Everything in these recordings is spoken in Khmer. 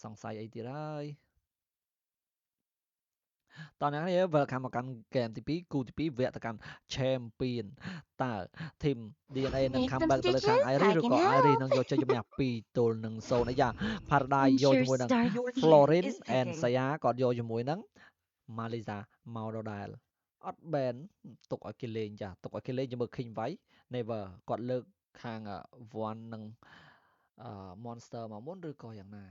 សង្ស័យអីទៀតហើយតោះអ្នកនេះ welcome មកកាន់ហ្គេមទី2គូទី2វគ្គទៅកាន់ Champion តើ team DNA នឹង Need some comeback ទៅលើខាង stitches? Iris I ឬ can ក៏ Iris នឹង help. យកជ័យជំនះ2-0 អីយ៉ា Paradise យក Ensure ជាមួយនឹង start. Your team Florin is and picking. Saya គាត់យកជាមួយនឹង Malisa មកដដែលអត់ ban ទុកឲ្យគេលេងចាទុកឲ្យគេលេងជាមួយ King Vai Never គាត់លើកខាង One និង Monster មកមុនឬក៏យ៉ាងណា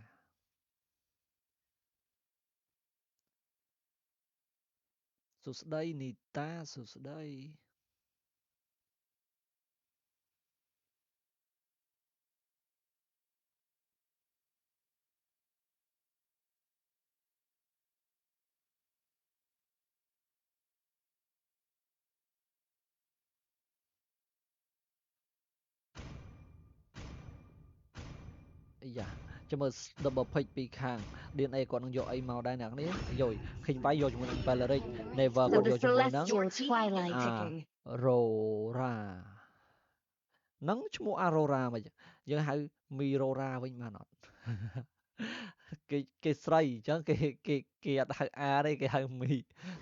សួស្ដីនីតាសួស្ដីអាយ៉ាចាំមើល double pick ពីខាង DNA គាត់នឹងយកអីមកដែរអ្នកនេះយក King Vai យកជាមួយនឹង Valeric Never គាត់យកជាមួយនឹង Twilight picking. Aurora នឹងឈ្មោះ Aurora មកយើងហៅ Mirora វិញបានអត់គេស្រីអញ្ចឹងគេអត់ហៅ A ទេគេហៅ Mi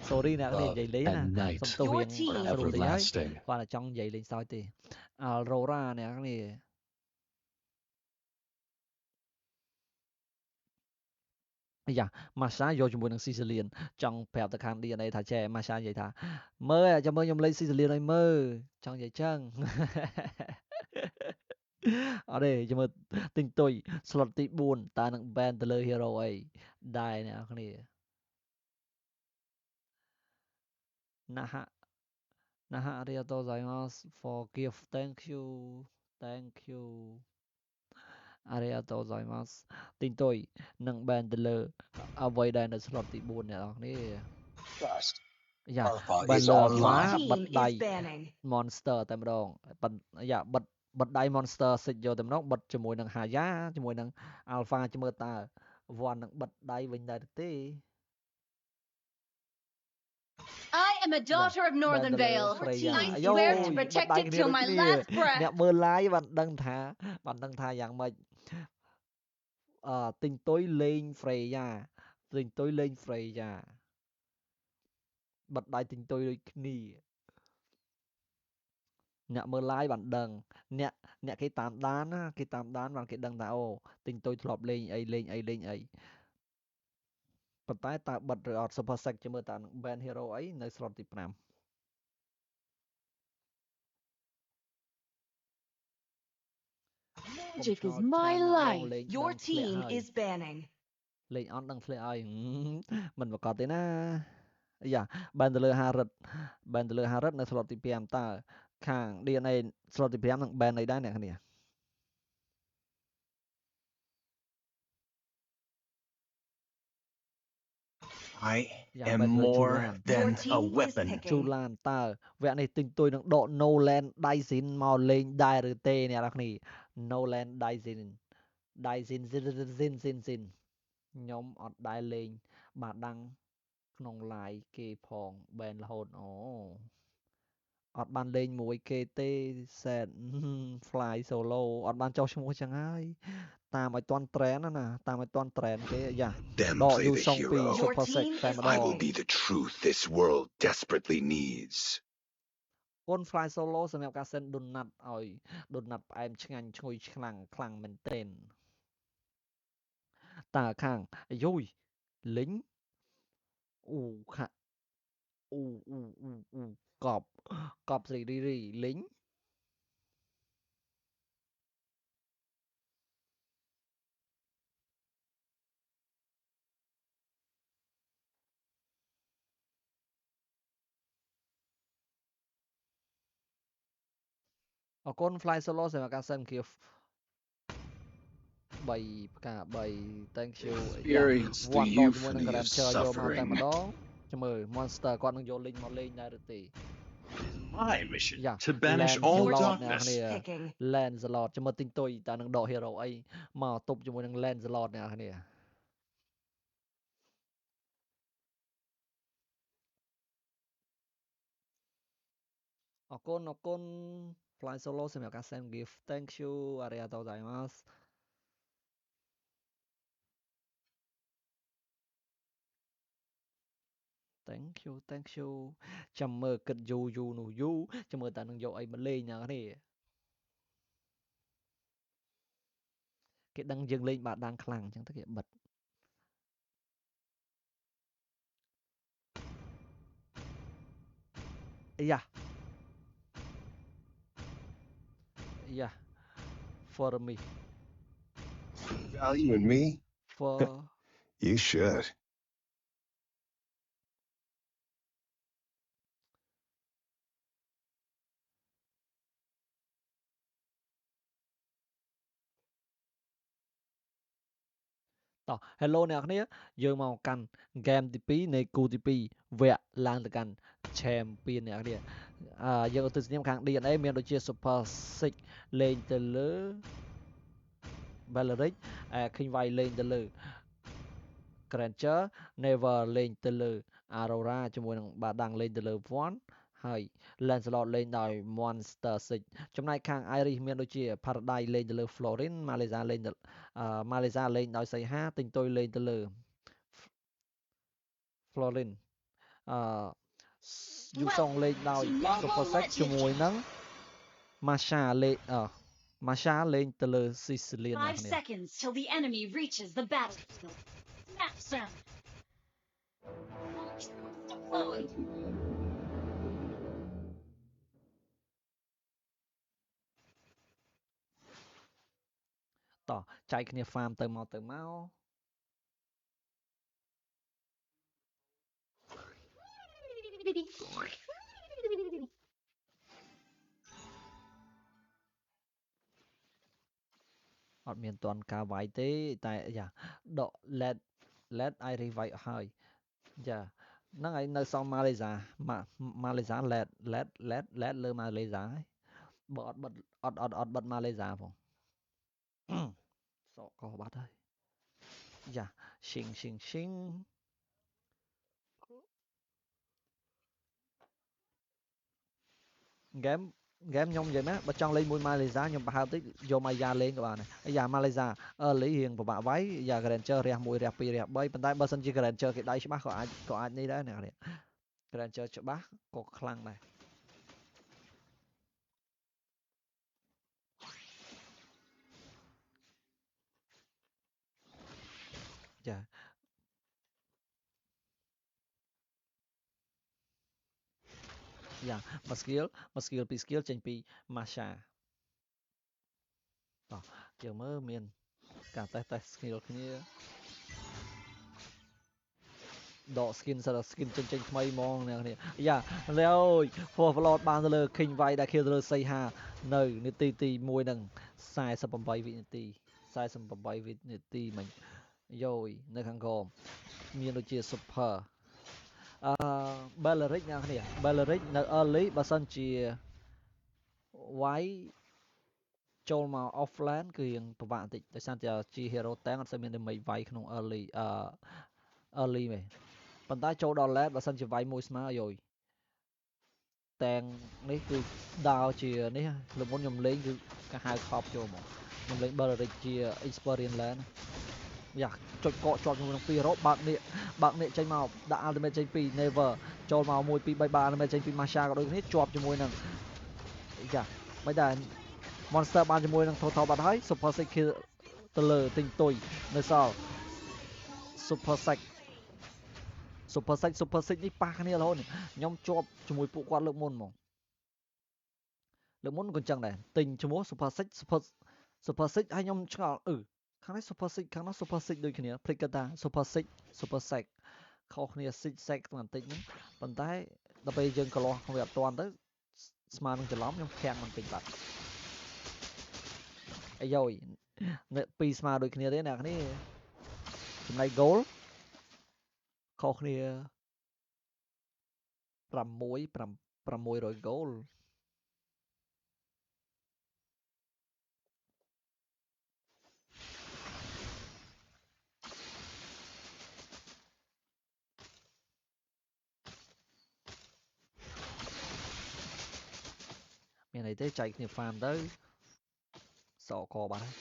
sorry អ្នកនេះនិយាយលេងណាសុំទោសរៀងស្រួលតិចហើយគាត់តែចង់និយាយលេងសើចទេ Aurora អ្នកនេះអាយ៉ា Masha យកជាមួយនឹង Sicilian ចង់ប្រាប់ទៅខាង DNA ថាចេះ Masha និយាយថាមើលចាំមើលខ្ញុំលេង Sicilian ឲ្យមើលចង់និយាយចឹងអត់ទេចាំមើលទិញទុយ slot ទី4តើនឹង ban ទៅលើ hero អីដែរអ្នកគ្នាណាហៈណាហៈありがとうございます for gift thank you ありがとうございますទិញទុយនឹង ban ទៅលើអ្វីដែរនៅ slot ទី4អ្នកគ្នាយ៉ា ban លើ Alpha បិទដៃ Monster តែម្ដងយ៉ាបិទដៃ Monster សិចយកតែម្ដងបិទជាមួយនឹង Haya ជាមួយនឹង Alpha ជមើលតើ One នឹងបិទដៃវិញដែរទេ I am a daughter of Northern Vale. I swear to protect it till my last អ្នក breath. មើល live បានដឹងថាយ៉ាងម៉េចទិញទុយលេង Freya ទិញទុយលេង Freya បិទដៃទិញទុយដូចគ្នាអ្នកមើល live បានដឹងអ្នកគេតាមដានណាគេតាមដានបានគេដឹងថាអូទិញទុយធ្លាប់លេងអីប៉ុន្តែតើបិទឬអត់ Super Sec ជាមើលតើ ban hero អីនៅ slot ទី5 Magic is my life. Your team is banning. លេងអត់ដឹងធ្លាក់ហើយមិនប្រកាសទេណាអាយ៉ាបានទៅលើHarrodបានទៅលើHarrodនៅ slot ទី5តើខាង DNA slot ទី5នឹង ban អីដែរអ្នកគ្នា I am more than a weapon ជូឡានតើវគ្គនេះទិញទុយនឹងដក Nolan Dyson មកលេងដែរឬទេអ្នកនរគ្នា Nolan Dyson ខ្ញុំអត់ដែរលេងបាដាំងក្នុង live គេផង ban រហូតអូអត់បានលេងមួយគេទេ set fly solo អត់បានចុះឈ្មោះចឹងហើយតាមឲ្យតន់ trend ណាតាមឲ្យតន់ trend គេយ៉ាដក U សងពី Super Sec តែម្ដង I will be the truth this world desperately needs អូន fly solo សម្រាប់ការ send donut ឲ្យ donut ផ្អែមឆ្ងាញ់ឈ្ងុយខ្លាំងមែនទែនតើខាងយុយលីងអូខាអូកប់រីលីងអរគុណ fly solo សម្រាប់ការ send gift 3ផ្កា3 thank you វ៉ាន់ដកជាមួយនឹង Grand Chair យកមកតែម្ដងចាំមើល Monster គាត់នឹងយកលីងមកលេងដែរឬទេ My mission to banish all darkness Lancelot ចាំមើលទិញទុយតើនឹងដក hero អីមកទប់ជាមួយនឹង Lancelot អ្នកគ្នាអរគុណ Fly Solo សម្រាប់ការ send gift thank you ありがとうございます thank you ចាំមើលគិតយូរនោះយូរចាំមើលតើនឹងយកអីមកលេងណានេះគេដឹងយើងលេងបាដាងខ្លាំងអញ្ចឹងទៅគេបិទយ៉ា for me Value in me? for You should. Hello អ្នកគ្នាយើងមកកាន់ game ទី2នៃគូទី2វគ្គឡើងទៅកាន់ champion អ្នកគ្នាយើងឧទ្ទិសនាមខាង DNA មានដូចជា Super 6លេងទៅលើ Valeric King White លេងទៅលើ Granger Never លេងទៅលើ Aurora ជាមួយនឹងបាដាំងលេងទៅលើ Von ហើយ Lancelot លេងដោយ Monster 6ចំណែកខាង Iris មានដូចជា Paradise លេងទៅលើ Florin Malaysia លេងទៅMalaysia លេងដោយសីហាទិញតុយលេងទៅលើ Florin Yusong លេងដោយ Super 6ជាមួយនឹង Masha លេងMasha លេងទៅលើ Sicilian អ្នកគ្នា 5 seconds till the enemy reaches the battlefield. Smash them. តោះចែកគ្នា farm ទៅមកអត់មានតន់ការវាយទេតែយ៉ាដក let Iris វាយហើយយ៉ាហ្នឹងហើយនៅសង Malaysia let លើ Malaysia ហើយបើអត់បិទ Malaysia ផងសក់កោបាត់ហើយយ៉ា shing game ខ្ញុំនិយាយណាបើចង់លេងមួយ Malaysia ខ្ញុំប្រហែលតិចយក Maya លេងក៏បានដែរយ៉ា Malaysia early រៀងពិបាកវាយយ៉ា Granger រះ1រះ2រះ3ប៉ុន្តែបើសិនជា Granger គេដៃច្បាស់ក៏អាចនេះដែរអ្នកនេះ Granger ច្បាស់ក៏ខ្លាំងដែរចាយ៉ាមួយ skill 2 skill ចេញពី Masha តោះយើងមើលមានការតេស្ត skill គ្នាដក skin សិត skin ចេញថ្មីហ្មងអ្នកគ្នាយ៉ាហើយ Forlord បានទៅលើ King White ដែលខៀវទៅលើសីហានៅនាទីទី1នឹង48វិនាទីមិញយោយនៅខាងក្រោមមានដូចជា super Valeric អ្នកគ្នា Valeric នៅ early បើសិនជាវាយចូលមក offline គឺរៀងពិបាកបន្តិចដោយសារតែជា hero tank អត់សូវមាន damage វាយក្នុង early មែនប៉ុន្តែចូលដល់ late បើសិនជាវាយមួយស្មើយោយtank នេះគឺដើរជានេះលើមុនខ្ញុំលេងគឺកាហៅខប់ចូលមកខ្ញុំលេង Valeric ជា experience lane យ៉ាចុចកកជាប់ជាមួយនឹង2រ៉ូបើកនេះចេញមកដាក់ ultimate ចេញពី Never ចូលមក1 2 3 ultimate ចេញពី Masha ក៏ដូចគ្នាជាប់ជាមួយនឹងយ៉ាមិនដែរ Monster បានជាមួយនឹង Total បាត់ហើយ Super 6 kill ទៅលើទិញតុយនៅសល់ Super 6នេះប៉ះគ្នារហូតខ្ញុំជាប់ជាមួយពួកគាត់លើកមុនមកលើកមុនក៏អញ្ចឹងដែរទិញជាមួយ Super 6ហើយខ្ញុំឆ្ងល់ខាងនេះ Super 6ខាងនោះ Super 6ដូចគ្នាភ្លេចគាត់ថា Super 6ខុសគ្នា 6 បន្តិចហ្នឹងប៉ុន្តែដល់ពេលយើងកន្លោះវាអត់តាន់ទៅស្មើនឹងច្រឡំខ្ញុំខាំងបន្តិចបាត់អាយ៉យពីរស្មើដូចគ្នាទេអ្នកនេះចំណែក goal ខុសគ្នា600 goal មានអីទេចែកគ្នា farm ទៅសកបាត់ហើយ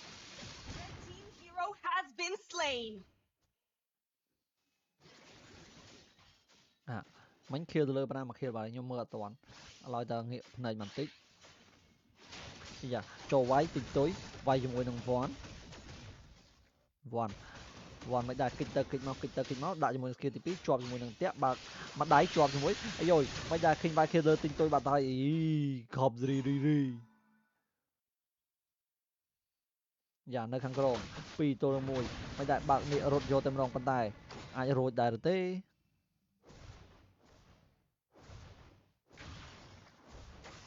Team hero has been slain. mình kia từ lời mà kia vào nhưng mưa toàn lòi ta nghĩa này bản tích dạ cho váy tịch tối vay dùng ngồi đồng vòn vòn mấy đại kịch máu đại cho mình kia thì biết chọn cho mình đằng tép bạc mặt đáy chọn cho mỗi ấy rồi mấy đại kinh vai kia giờ tinh tôi bạn tay khọp gì dạ nơi khang rong pi tôi mùi mấy đại bạc nị rột vô tem rong bàn tay ai rồi đại rồi tê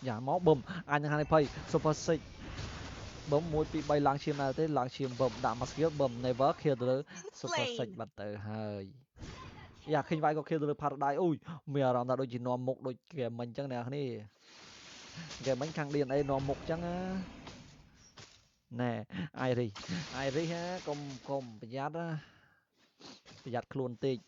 dạ máu bùm anh hai pay super six bấm môi pi bay láng chim nào thế láng chim bùm đạm mà kia bùm never kia rồi super six bạn tới hơi dạ kinh vai có kia rồi paradise ui mẹ rằng ta đôi chỉ nòm một đôi kẻ mình chẳng nè này kẻ bánh khang điện ấy nòm một chẳng á nè ai ri ha côngประหยัดáประหยัดខ្លួនតិច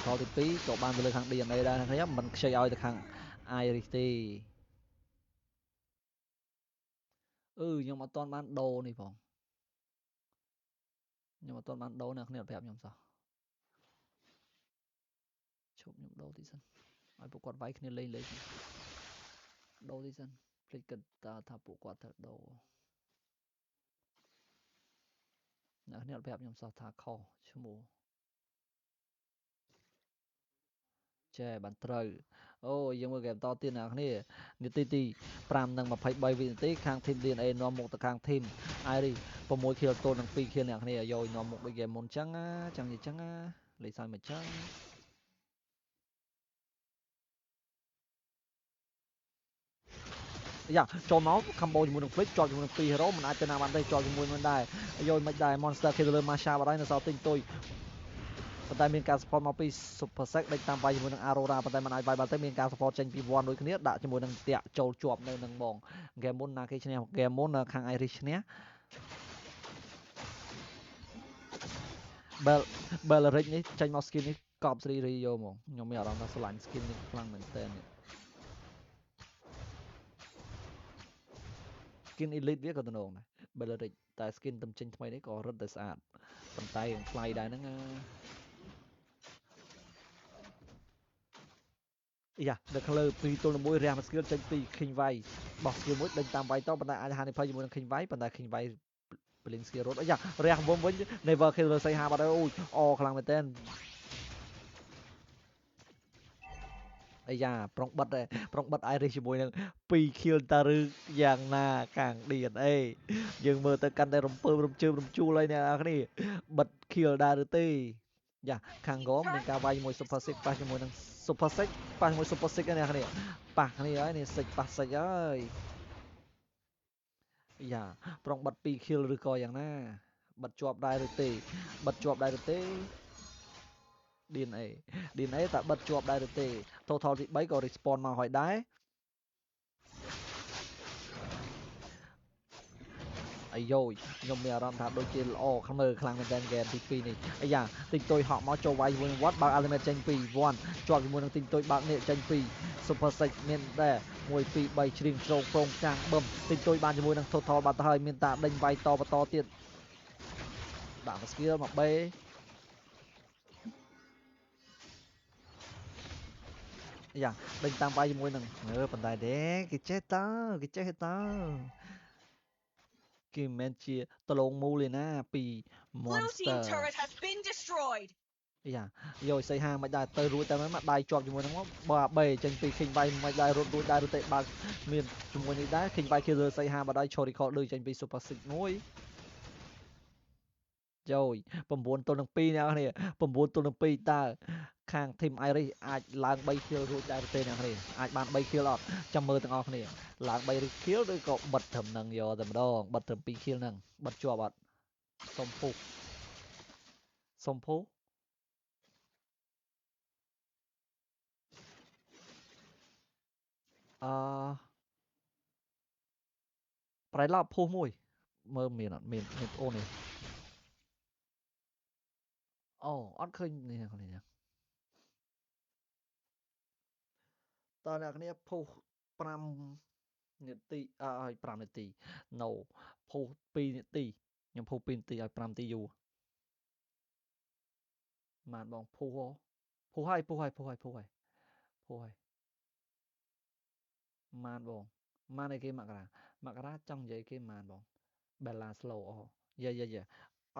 ថតទី2ក៏បានទៅលើខាង DNA ដែរណាខ្ញុំមិនខ្ចីឲ្យទៅខាង Iris ទេខ្ញុំអត់ទាន់បានដូរនេះផងខ្ញុំអត់ទាន់បានដូរអ្នកគ្នាប្រាប់ខ្ញុំសោះឈប់ខ្ញុំដូរទីសិនឲ្យពួកគាត់វាយគ្នាលេងដូរទីសិនភ្លេចគិតថាពួកគាត់ត្រូវដូរអ្នកគ្នាប្រាប់ខ្ញុំសោះថាខុសឈ្មោះចេះបានត្រូវអូយើងមើលហ្គេមតទៀតអ្នកគ្នានាទីទី5និង23វិនាទីខាងធីម DNA នាំមុខទៅខាងធីម Iris 6 kill ទល់នឹង2 kill អ្នកគ្នាយកនាំមុខដូចហ្គេមមុនចឹងចឹងលេខសើមិនចឹងយ៉ាចូលមកខាំបូជាមួយនឹង Flick ជាប់ជាមួយនឹង2 hero មិនអាចទៅណាបានទេជាប់ជាមួយមិនដែរយកមិនដែរ Monster គេទៅលើ Masha បាត់ហើយនៅសល់ទិញទុយប៉ុន្តែមានការ support មកពី Super Sec ដេញតាមវាយជាមួយនឹង Aurora ប៉ុន្តែមិនអាចវាយបានទេមានការ support ចេញពី One ដូចគ្នាដាក់ជាមួយនឹងតាក់ចូលជាប់នៅនឹងបងហ្គេមមុនណាគេឈ្នះហ្គេមមុនខាង Iris ឈ្នះ Belleric នេះចេញមក skin នេះកប់ 3 ri យកមកខ្ញុំមានអារម្មណ៍ថាស្រឡាញ់ skin នេះខ្លាំងមែនតើ skin elite វាក៏តំណងដែរ Belleric តែ skin ទំចេញថ្មីនេះក៏រឹតតែស្អាតប៉ុន្តែរឿងថ្លៃដែរហ្នឹងយ៉ានៅខាងលើ2ទល់នឹង1រះមួយ skill ចេញពី King វាយបោះ skill មួយដេញតាមវាយតប៉ុន្តែអាចហានិភ័យជាមួយនឹង King វាយប៉ុន្តែ King វាយពលិង skill រត់យ៉ារះវិញ Never kill លើសៃហាបាត់ហើយអូយខ្លាំងមែនតើអាយ៉ាប្រុងបិទIris ជាមួយនឹង2 kill តាឬយ៉ាងណាខាង DNA យើងមើលទៅកាន់តែរំពើរំជើបរំជួលហើយអ្នកនរគ្នាបិទ kill ដែរឬទេយ៉ាខាង Gom មានការវាយជាមួយ Super Six ប៉ះជាមួយនឹង Super Six ប៉ះជាមួយ Super Six ហ្នឹងអ្នកគ្នាប៉ះគ្នាហើយនេះ Six ប៉ះ Six ហើយយ៉ាប្រុងបិទ2 kill ឬក៏យ៉ាងណាបិទជាប់ដែរឬទេបិទជាប់ដែរឬទេ DNA តែបិទជាប់ដែរឬទេ total ទី3ក៏ respawn មកហើយដែរអាយយខ្ញុំមានអារម្មណ៍ថាដូចជាល្អខ្មើខ្លាំងមែនទែនហ្គេមទី2នេះអាយ៉ាទិញទុយហក់មកចូលវាយជាមួយនឹង Watt បើក ultimate ចេញពី One ជាប់ជាមួយនឹងទិញទុយបើកនេះចេញពី Super Six មានដែរ1 2 3ជ្រៀងជ្រោកប្រងចាំងបឹមទិញទុយបានជាមួយនឹង total បាត់ទៅហើយមានតាដេញវាយតបន្តទៀតដាក់ skill មកបេយ៉ាដេញតាមវាយជាមួយនឹងប៉ុន្តែទេគេចេះតើគេមិនមែនជាតលងមូលទេណាពី Monster យ៉ាយកសៃហាមិនដែរទៅរួចតែមិនមកដៃជាប់ជាមួយនឹងមកបើអាបេចេញពី King វាយមិនដែររត់រួចដែរឬទេបើមានជាមួយនេះដែរ King វាយគេលើសៃហាបាត់ហើយឈរ record លើចេញពី Super Six មួយយោយ9ទល់នឹង2អ្នកគ្នា9ទល់នឹង2តើខាង team Iris អាចឡើង 3 kill រួចដែរទេអ្នកគ្នាអាចបាន3 kill អត់ចាំមើលទាំងអស់គ្នាឡើង3 kill ឬក៏បិទត្រឹមនឹងយកតែម្ដងបិទត្រឹម2 kill ហ្នឹងបិទជាប់អត់សុំពុះប្រៃឡប់ភុះមួយមើលមានអត់មានអូននេះអូអត់ឃើញនេះគ្នាតើអ្នកគ្នាភុះ5នាទីឲ្យ5នាទី no ភុះ2នាទីខ្ញុំភុះ2នាទីឲ្យ5នាទីយូរ màn bóng phù hay màn bóng màn này cái mặc ra trong giấy cái màn bóng balance slow yeah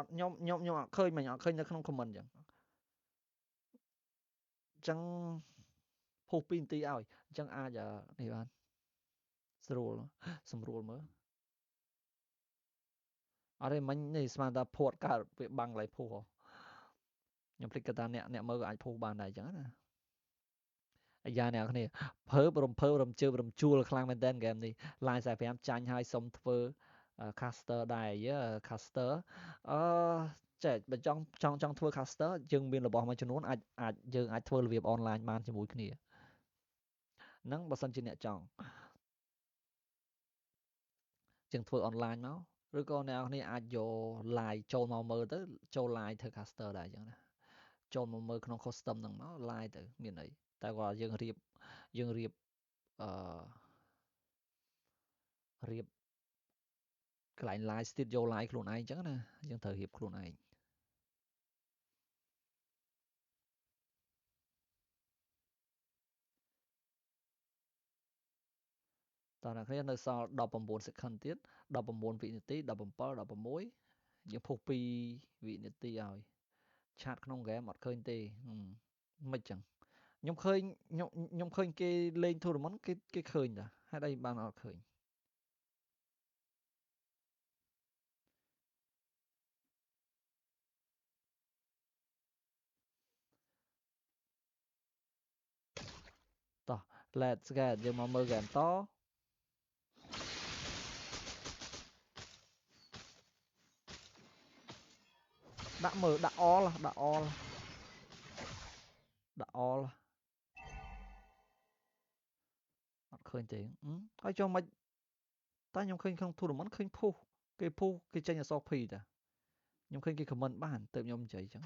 nhom khơi mà nhỏ khơi nó không comment chẳng phù pin tí ơi chẳng ai giờ này bạn sroll mới ở đây mình này mà ta port cả việc bằng lại phù nhom thích cái ta nè mơ ai phù bàn này chẳng nè giờ nè này phớ rầm chơi rầm chua khlang bên tên game này line giải phép tranh hai xong thưa caster đài với caster trẻ bên trong thưa caster dừng biên là bỏ mà cho nó ai dừng ai thưa là việc online man cho mũi kia nắng bao sân trên nè chọn chừng thưa online nó rồi con nào này ai vô lại trâu màu mơ tới trâu lại thưa caster đài chẳng nè trâu màu mơ không custom nằng nó lại từ miền ấy tại qua dừng riệp riệp cái lại still vô lạiខ្លួនឯង ចឹងណាយើងត្រូវរៀបខ្លួនឯងតោះអ្នកគ្នានៅសល់19 second ទៀត19វិនាទី17 16យើងពុះ2វិនាទីឲ្យឆាតក្នុងហ្គេមអត់ឃើញទេមិនចឹងខ្ញុំឃើញគេលេង tournament គេឃើញតាហេតុអីបានអត់ឃើញតោះ let's get យើងមកមើលហ្គេមតដាក់មើលដាក់អលអត់ឃើញទេហើយចុះមិនតែខ្ញុំឃើញក្នុង tournament ឃើញពុះគេចេញអសភីតាខ្ញុំឃើញគេ comment បានទៅខ្ញុំនិយាយចឹង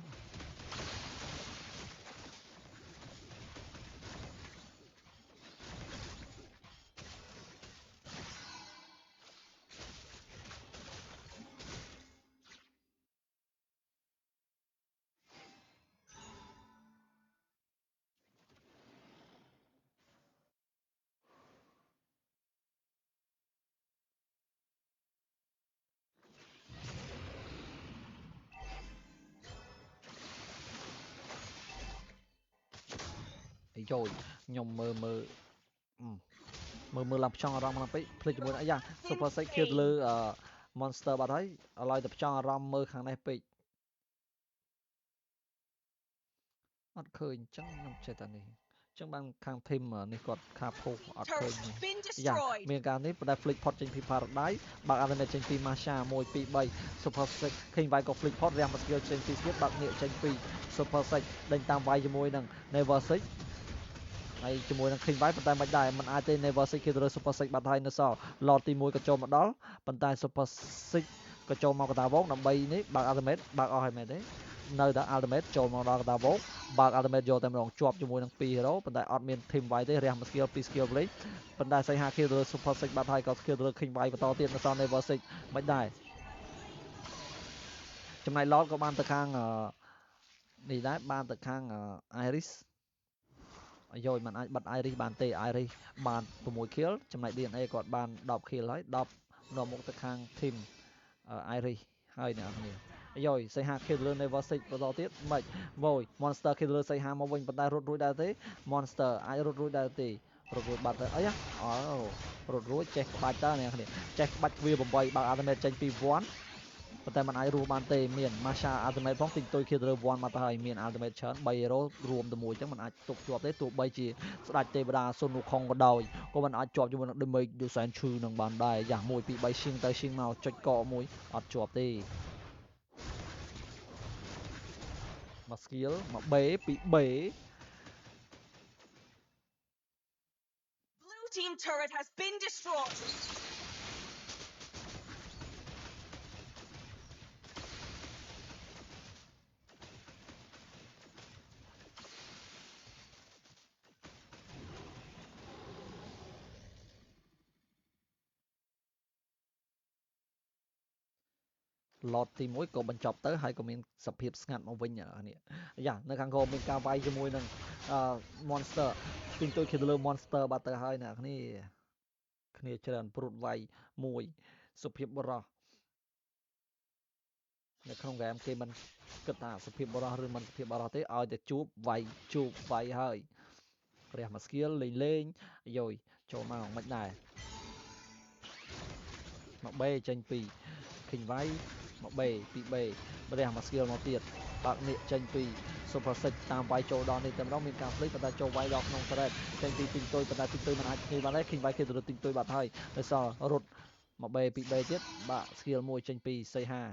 ចូលខ្ញុំមើលឡើងផ្ចង់អារម្មណ៍ឡើងពេកភ្លេចជាមួយអាយ៉ា Super Six គៀលើ Monster បាត់ហើយឥឡូវតែផ្ចង់អារម្មណ៍មើលខាងនេះពេកអត់ឃើញអញ្ចឹងខ្ញុំចេះតែនេះអញ្ចឹងបានខាង team នេះគាត់ខាភោអត់ឃើញយ៉ាមានការនេះប៉ុន្តែ flick pot ចេញពី Paradise បើក Ultimate ចេញពី Masha 1 2 3 Super Six ឃើញវាយក៏ flick pot រាំ skill ចេញពី skip បើកងាកចេញពី Super Six ដេញតាមវាយជាមួយនឹង Never Six ហើយជាមួយនឹង King Vibe ប៉ុន្តែមិនដែរមិនអាចទេ Never Six គេទៅ Super Six បាត់ហើយនៅសល់ Lord ទី1ក៏ចូលមកដល់ប៉ុន្តែ Super Six ក៏ចូលមកកតាវងដើម្បីនេះបើក Ultimate បើកអស់ហើយមែនទេនៅតែ Ultimate ចូលមកដល់កតាវងបើក Ultimate យកតែម្ដងជាប់ជាមួយនឹង2 hero ប៉ុន្តែអត់មាន Team Vibe ទេរះមួយ skill 2 skill លេងប៉ុន្តែសៃហា kill ទៅ Super Six បាត់ហើយក៏ skill ទៅ King Vibe បន្តទៀតនៅសល់ Never Six មិនដែរចំណែក Lord ក៏បានទៅខាងនេះដែរបានទៅខាង Iris យកមិនអាចបាត់ Iris បានទេ Iris បាន6 kill ចំណែក DNA គាត់បាន10 kill ហើយ10នាំមុខទៅខាង team Iris ហើយអ្នកនរគ្នាយកសៃហា kill លើ Never Six បន្តទៀតមិនវយ Monster kill លើសៃហាមកវិញប៉ុន្តែរត់រួចដែរទេ Monster អាចរត់រួចដែរទេរត់រួចបាត់ទៅអីរត់រួចចេះក្បាច់តើអ្នកនរគ្នាចេះក្បាច់ទ្វា8បើក Ultimate ចេញពី One ប៉ុន្តែมันអាចរស់បានទេមាន Masha Ultimate ផងទិញទុយ Kill 1មកទៅហើយមាន Ultimate ច្រើន3 hero រួមទៅមួយអញ្ចឹងมันអាចទប់ជាប់ទេទោះបីជាស្ដេចទេវតាស៊ុនវូខុងក៏ដោយក៏มันអាចជាប់ជាមួយនឹង Damage ដូចសែនឈឺនឹងបានដែរយ៉ា1 2 3 shing ទៅ shing មកចុចកមួយអត់ជាប់ទេមក skill មក B ពី B Blue team turret has been destroyed. lọt thì mỗi cóបញ្ចប់ទៅហើយក៏មានសភាពស្ងាត់មកវិញនេះយ៉ានៅខាងក្រោមមានការវាយជាមួយនឹង monster ទិញទុយគេទៅលើ monster បាត់ទៅហើយអ្នកគ្នាច្រើនព្រួតវាយមួយសុភាពបរោះនៅក្នុងហ្គេមគេមិនគិតថាសុភាពបរោះឬមិនសុភាពបរោះទេឲ្យតែជួបវាយហើយរះមួយ skill លេងយោយចូលមកមិនដែរមកបេចេញពីឃើញវាយមកបេពីបេរះមួយ skill មកទៀតបើកនេះចេញពី super six តាមវាយចូលដល់នេះតែម្ដងមានការភ្លេចប៉ុន្តែចូលវាយដល់ក្នុង thread ចេញពីទិញទុយប៉ុន្តែទិញទុយមិនអាចគ្នាបានទេឃើញវាយគេទៅទិញទុយបាត់ហើយដោយសាររត់មកបេពីបេទៀតបាក់ skill មួយចេញពីសីហា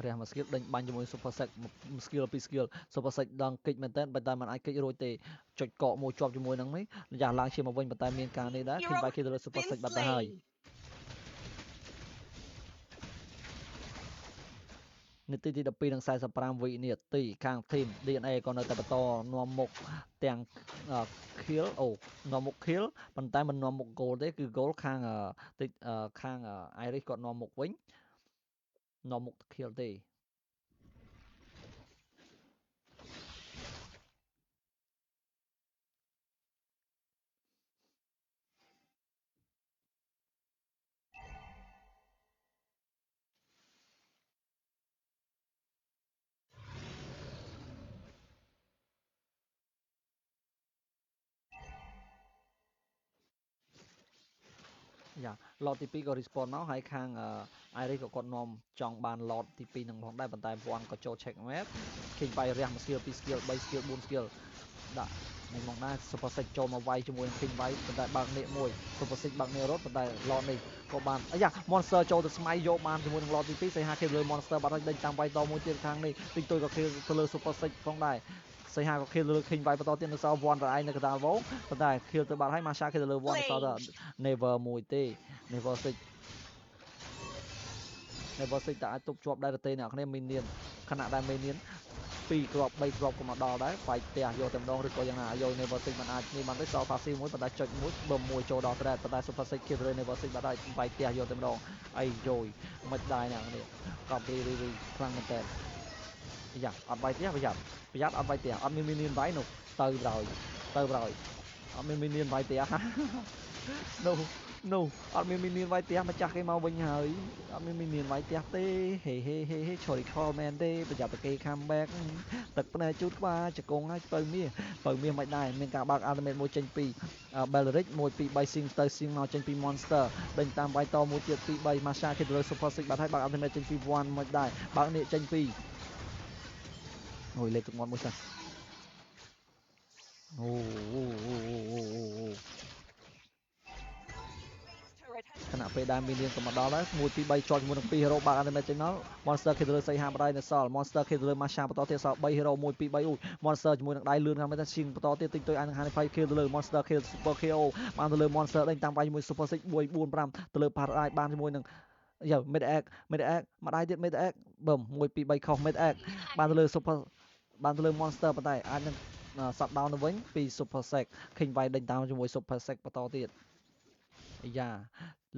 រះមួយ skill ដេញបាញ់ជាមួយ super six មួយ skill ពីរ skill super six ដងកិច្ចមែនតើប៉ុន្តែมันអាចកិច្ចរួចទេចុចកកមួយជាប់ជាមួយនឹងនេះយ៉ាងឡើងជាមកវិញប៉ុន្តែមានការនេះដែរឃើញវាយគេទៅលើ super six បាត់ទៅហើយនាទីទី12និង45វិនាទីខាងធីម DNA ក៏នៅតែបន្តនាំមុខទាំង kill នាំមុខ kill ប៉ុន្តែមិននាំមុខ goal ទេគឺ goal ខាងIris គាត់នាំមុខវិញនាំមុខ kill ទេយ៉ាឡតទី2ក៏ respawn មកហើយខាង Iris ក៏គាត់នាំចង់បានឡតទី2នឹងផងដែរប៉ុន្តែវ៉ាន់ក៏ចូល check map ឃើញវាយរះមួយ skill 2 skill 3 skill 4 skill ដាក់នេះមកដែរ super six ចូលមកវាយជាមួយនឹងឃើញវាយប៉ុន្តែបើកនេះមួយ super six បើកនេះរត់ប៉ុន្តែឡតនេះក៏បានអាយ៉ា monster ចូលទៅស្មៃយកបានជាមួយនឹងឡតទី2សៃហាគេលើ monster បាត់ហើយដេញតាមវាយតមួយទៀតខាងនេះទិញទុយក៏គេទៅលើ super six ផងដែរសៃហាក៏គេលើឃើញវាយបន្តទៀតនៅសល់វ៉ាន់រ៉ៃនៅកណ្ដាលវងប៉ុន្តែខៀលទៅបាត់ហើយម៉ាសាគេទៅលើវ៉ាន់នៅសល់ never មួយទេ never six តែអាចទប់ជាប់ដែរទេអ្នកគ្នាមីនៀនខណៈដែលមីនៀន2គ្រាប់3គ្រាប់ក៏មកដល់ដែរវាយផ្ទះយកតែម្ដងឬក៏យ៉ាងណាយក never six មិនអាចនេះបានទេសល់ passive មួយប៉ុន្តែចុចមួយបឹមមួយចូលដល់ thread ប៉ុន្តែ super six គេទៅលើ never six បាត់ហើយវាយផ្ទះយកតែម្ដងអីយមិនដែរអ្នកគ្នាកប់រីខ្លាំងមែនតើយ៉ាអត់វាយផ្ទះប្រយ័ត្នអត់វាយផ្ទះអត់មានមីនៀនវាយនោះទៅប្រយអត់មានមីនៀនវាយផ្ទះនោះអត់មានមីនៀនវាយផ្ទះម្ចាស់គេមកវិញហើយអត់មានមីនៀនវាយផ្ទះទេហេឈររីខលមែនទេប្រយ័ត្នតែគេ comeback ទឹកភ្នែកជូតក្បាលជង្គង់ហើយបើមាសមិនដែរមានការបើក ultimate មួយចេញពី Belric 1 2 3 sing ទៅ sing មកចេញពី monster ដេញតាមវាយតមួយទៀត2 3 Masha គេទៅលើ super six បាត់ហើយបើក ultimate ចេញពី one មិនដែរបើកនេះចេញពីអូយលេខទឹកមាត់មួយសិនអូខណៈពេលដែលមីនៀនក៏មកដល់ដែរ1 2 3ជាប់ជាមួយនឹង2 hero បើក animate ចេញមក monster គេទៅលើសៃហាម្ដាយនៅសល់ monster គេទៅលើ Masha បន្តទៀតសល់3 hero 1 2 3អូយ monster ជាមួយនឹងដៃលឿនខាងនេះស៊ីងបន្តទៀតទិញទុយអានខាងនេះ5 kill ទៅលើ monster kill super KO បានទៅលើ monster ដេញតាមវាយជាមួយ super 6 4 4 5ទៅលើ paradise បានជាមួយនឹងយ៉ា mid egg ម្ដាយទៀត mid egg បឹម1 2 3ខុស mid egg បានទៅលើ super បានទៅលើ monster ប៉ុន្តែអាចនឹងសប់ដោនទៅវិញពី super sec ឃើញវាយដេញតាមជាមួយ super sec បន្តទៀតយ៉ា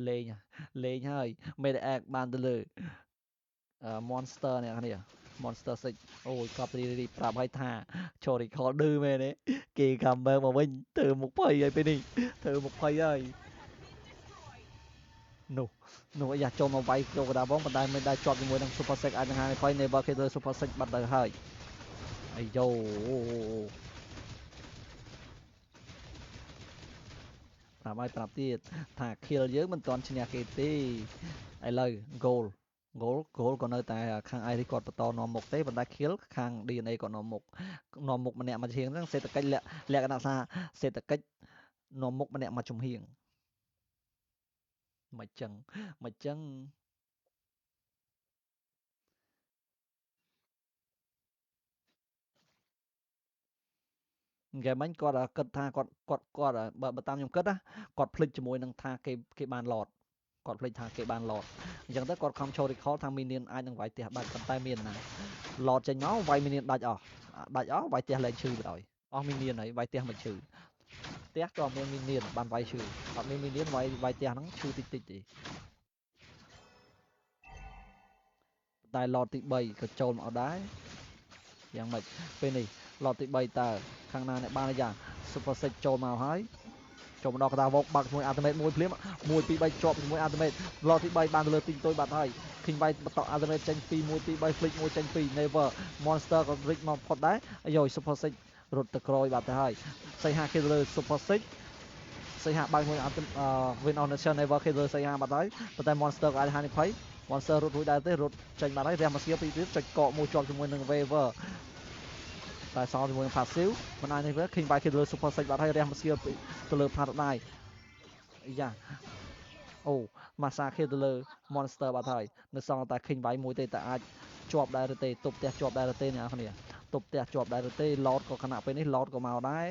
លេងហើយ mid egg បានទៅលើ monster អ្នកគ្នា monster 6អូយកប់រីប្រាប់ឲ្យថាចូល recall ឌឺមែនទេគេ comeback មកវិញធ្វើមុខភ័យហើយពេលនេះធ្វើមុខភ័យហើយនោះអាយ៉ាចូលមកវាយចូលកណ្ដាលវងប៉ុន្តែមិនដែរជាប់ជាមួយនឹង super sec អាចនឹងហានិភ័យ never គេទៅ super sec បាត់ទៅហើយអាយ៉ូប្រាប់ទៀតថា kill យើងមិនទាន់ឈ្នះគេទេឥឡូវ goal ក៏នៅតែខាង Iris គាត់បន្តនាំមុខទេប៉ុន្តែ kill ខាង DNA គាត់នាំមុខម្នាក់មកជំហៀងហ្នឹងសេដ្ឋកិច្ចលក្ខណៈថាសេដ្ឋកិច្ចនាំមុខម្នាក់មកជំហៀងមិនចឹងហ្គេមមិញគាត់គិតថាគាត់បើតាមខ្ញុំគិតណាគាត់ភ្លេចជាមួយនឹងថាគេបានឡតគាត់ភ្លេចថាគេបានឡតអញ្ចឹងទៅគាត់ខំចូល recall ថាមីនៀនអាចនឹងវាយផ្ទះដាច់ប៉ុន្តែមានណាឡតចេញមកវាយមីនៀនដាច់អស់វាយផ្ទះលែងឈឺបណ្ដោយអស់មីនៀនហើយវាយផ្ទះមិនឈឺ té cho miên miên bàn vay chữ họ miên miên vay té nó chữ tịch tịch gì tài lọt tị bầy có trồn ở đáy dạng mệt bên này lọt tị bầy tờ khang na này ba này dạng super set trồn màu hái trồn đỏ ta vọc bạc mùi ultimate mùi phím mùi pi bay chọp mùi ultimate lọt tị bầy bàn lừa tình tôi bạn hay khinh bay tọ ultimate tranh pi mùi pi bay flick mùi tranh pi never monster còn rick mong phật đáy rồi super set rụt tờ croi bạn hay xây hai killer super set xây hạ bay mùi win on nation never killer xây hạ bạn đấyแต่ monster ก็hai này monster រត់រួចដែរទេរត់ចេញបាត់ហើយរះមកស្គីពីទៀតចុចកកមួយជាប់ជាមួយនឹង waiver តែសល់ជាមួយនឹង passive មិនអាចនេះវា king by killer super set បាត់ហើយរះមកស្គីទៅលើ paradise យ៉ាអូ massacre ទៅលើ monster បាត់ហើយនៅសល់តែ king by មួយទេតែអាចជាប់ដែរឬទេទប់ផ្ទះជាប់ដែរឬទេអ្នកនរគ្នាទប់ផ្ទះជាប់ដែរឬទេ load ក៏ខណៈពេលនេះ load ក៏មកដែរ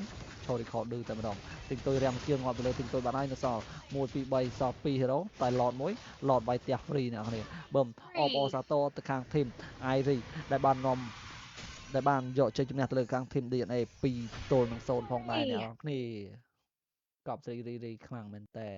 ចូល record ឌឺតែម្ដងទិញទុយរាំស្គៀងងាប់ទៅលើទិញទុយបាត់ហើយនៅសល់1 2 3សល់2 hero តែ load មួយ load បាយផ្ទះ free អ្នកនរគ្នាបើអបអសាទរទៅខាង team Irie ដែលបាននាំដែលបានយកជ័យជំនះទៅលើខាង team DNA 2 ទល់នឹង 0 ផងដែរអ្នកនរគ្នាកប់សេរីរីខ្លាំងមែនតើ